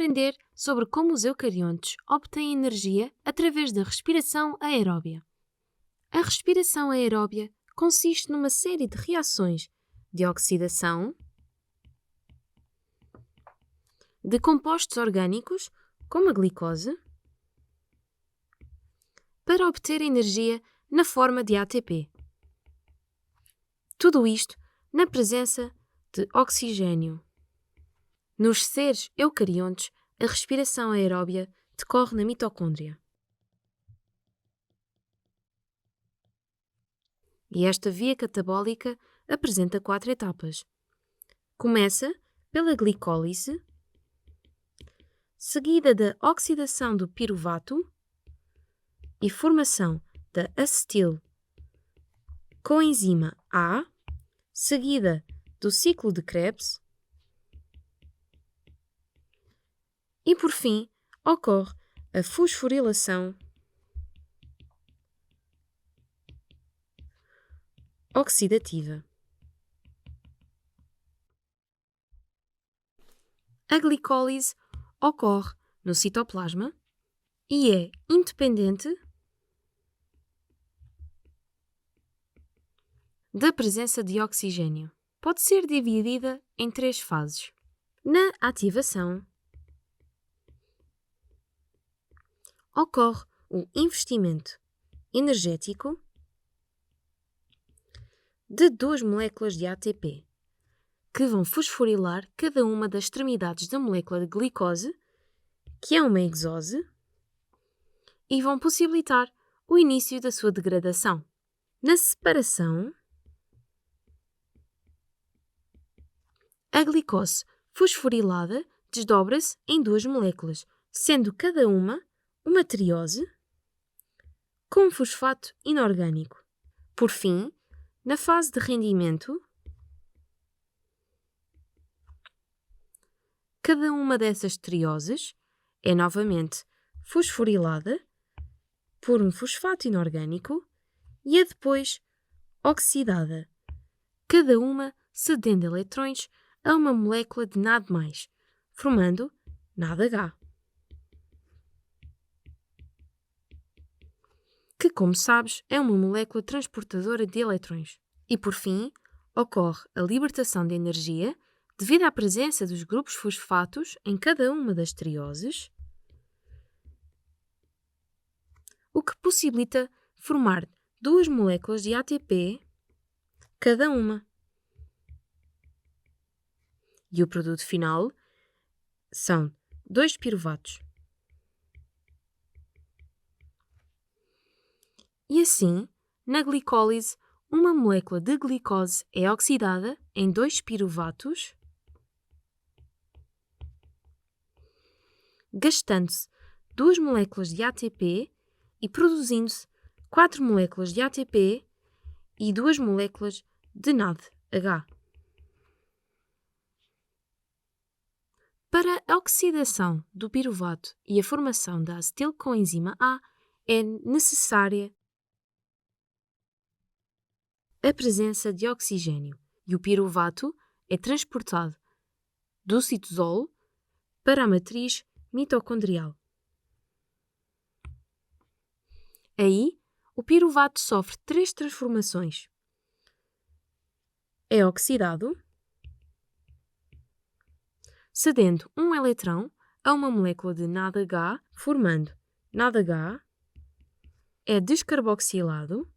aprender sobre como os eucariontes obtêm energia através da respiração aeróbia. A respiração aeróbia consiste numa série de reações de oxidação de compostos orgânicos, como a glicose, para obter energia na forma de ATP. Tudo isto na presença de oxigênio. Nos seres eucariontes, a respiração aeróbia decorre na mitocôndria. E esta via catabólica apresenta 4 etapas. Começa pela glicólise, seguida da oxidação do piruvato e formação da acetil coenzima A, seguida do ciclo de Krebs e, por fim, ocorre a fosforilação oxidativa. A glicólise ocorre no citoplasma e é independente da presença de oxigênio. Pode ser dividida em 3 fases. Na ativação, ocorre o investimento energético de 2 moléculas de ATP, que vão fosforilar cada uma das extremidades da molécula de glicose, que é uma hexose, e vão possibilitar o início da sua degradação. Na separação, a glicose fosforilada desdobra-se em 2 moléculas, sendo cada uma triose com um fosfato inorgânico. Por fim, na fase de rendimento, cada uma dessas trioses é novamente fosforilada por um fosfato inorgânico e é depois oxidada, cada uma cedendo eletrões a uma molécula de NAD+, formando NADH, que, como sabes, é uma molécula transportadora de eletrões. E, por fim, ocorre a libertação de energia devido à presença dos grupos fosfatos em cada uma das trioses, o que possibilita formar 2 moléculas de ATP cada uma. E o produto final são 2 piruvatos. E assim, na glicólise, uma molécula de glicose é oxidada em 2 piruvatos, gastando-se 2 moléculas de ATP e produzindo-se 4 moléculas de ATP e 2 moléculas de NADH. Para a oxidação do piruvato e a formação da acetilcoenzima A, é necessária a presença de oxigênio e o piruvato é transportado do citosol para a matriz mitocondrial. Aí, o piruvato sofre 3 transformações. É oxidado, cedendo um eletrão a uma molécula de NADH, formando NADH, é descarboxilado,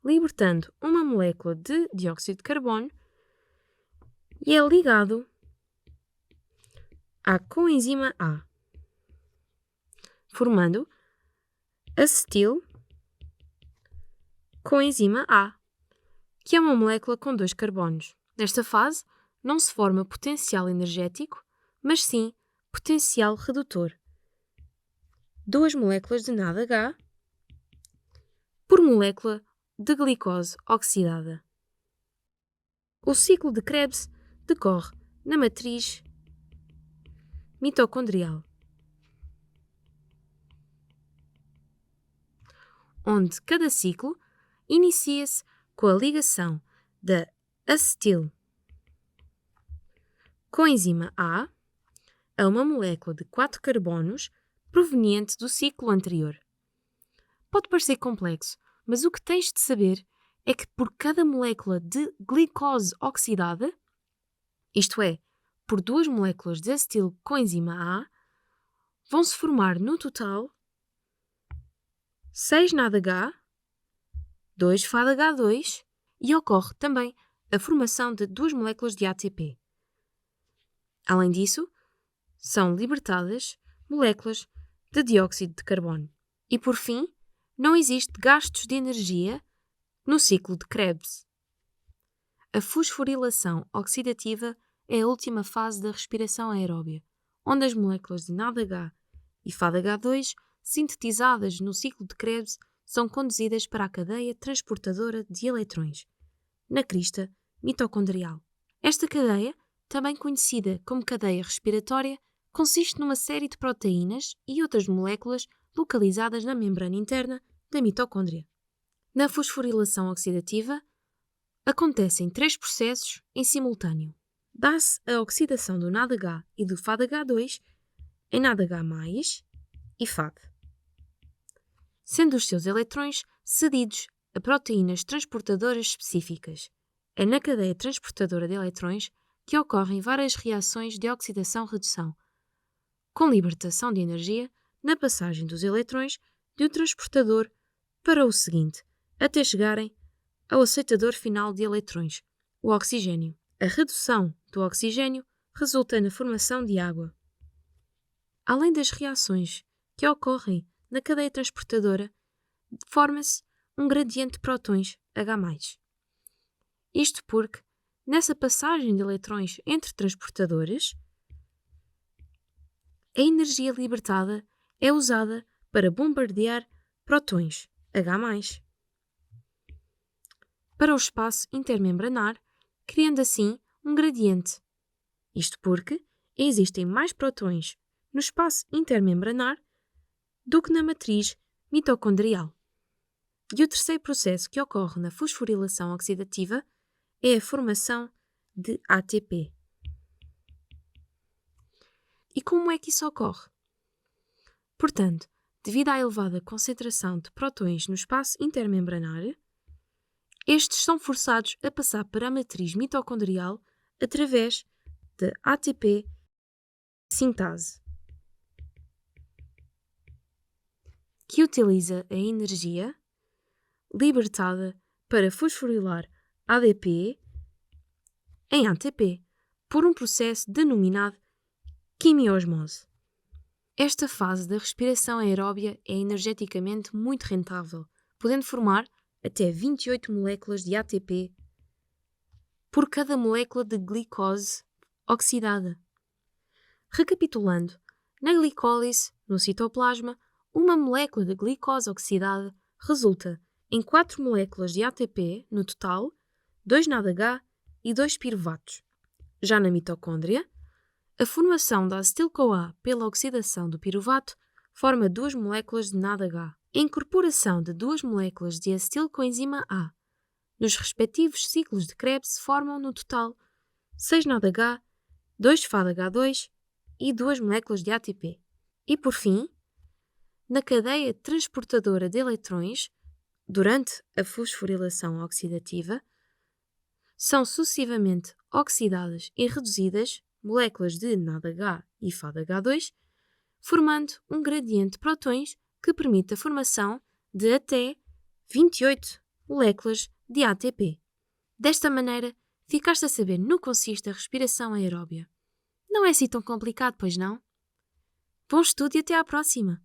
libertando uma molécula de dióxido de carbono e é ligado à coenzima A, formando acetil coenzima A, que é uma molécula com 2 carbonos. Nesta fase, não se forma potencial energético, mas sim potencial redutor. 2 moléculas de NADH por molécula de glicose oxidada. O ciclo de Krebs decorre na matriz mitocondrial, onde cada ciclo inicia-se com a ligação da acetil coenzima A é uma molécula de 4 carbonos proveniente do ciclo anterior. Pode parecer complexo, mas o que tens de saber é que por cada molécula de glicose oxidada, isto é, por 2 moléculas de acetil coenzima A, vão-se formar no total 6 NADH, 2 FADH2 e ocorre também a formação de 2 moléculas de ATP. Além disso, são libertadas moléculas de dióxido de carbono. E por fim, não existe gastos de energia no ciclo de Krebs. A fosforilação oxidativa é a última fase da respiração aeróbia, onde as moléculas de NADH e FADH2, sintetizadas no ciclo de Krebs, são conduzidas para a cadeia transportadora de eletrões, na crista mitocondrial. Esta cadeia, também conhecida como cadeia respiratória, consiste numa série de proteínas e outras moléculas localizadas na membrana interna da mitocôndria. Na fosforilação oxidativa, acontecem 3 processos em simultâneo. Dá-se a oxidação do NADH e do FADH2 em NADH+, e FAD, sendo os seus eletrões cedidos a proteínas transportadoras específicas. É na cadeia transportadora de eletrões que ocorrem várias reações de oxidação-redução, com libertação de energia na passagem dos eletrões de um transportador para o seguinte, até chegarem ao aceitador final de eletrões, o oxigênio. A redução do oxigênio resulta na formação de água. Além das reações que ocorrem na cadeia transportadora, forma-se um gradiente de prótons H+. Isto porque, nessa passagem de eletrões entre transportadores, a energia libertada é usada para bombardear prótons H+, para o espaço intermembranar, criando assim um gradiente. Isto porque existem mais prótons no espaço intermembranar do que na matriz mitocondrial. E o terceiro processo que ocorre na fosforilação oxidativa é a formação de ATP. E como é que isso ocorre? Portanto, devido à elevada concentração de prótons no espaço intermembranar, estes são forçados a passar para a matriz mitocondrial através da ATP sintase, que utiliza a energia libertada para fosforilar ADP em ATP por um processo denominado quimiosmose. Esta fase da respiração aeróbia é energeticamente muito rentável, podendo formar até 28 moléculas de ATP por cada molécula de glicose oxidada. Recapitulando, na glicólise, no citoplasma, uma molécula de glicose oxidada resulta em 4 moléculas de ATP no total, 2 NADH e 2 piruvatos. Já na mitocôndria, a formação da acetil-CoA pela oxidação do piruvato forma 2 moléculas de NADH. A incorporação de 2 moléculas de acetil-coenzima A nos respectivos ciclos de Krebs formam no total 6 NADH, 2 FADH2 e 2 moléculas de ATP. E por fim, na cadeia transportadora de eletrões, durante a fosforilação oxidativa, são sucessivamente oxidadas e reduzidas moléculas de NADH e FADH2, formando um gradiente de prótons que permite a formação de até 28 moléculas de ATP. Desta maneira, ficaste a saber no que consiste a respiração aeróbia. Não é assim tão complicado, pois não? Bom estudo e até à próxima!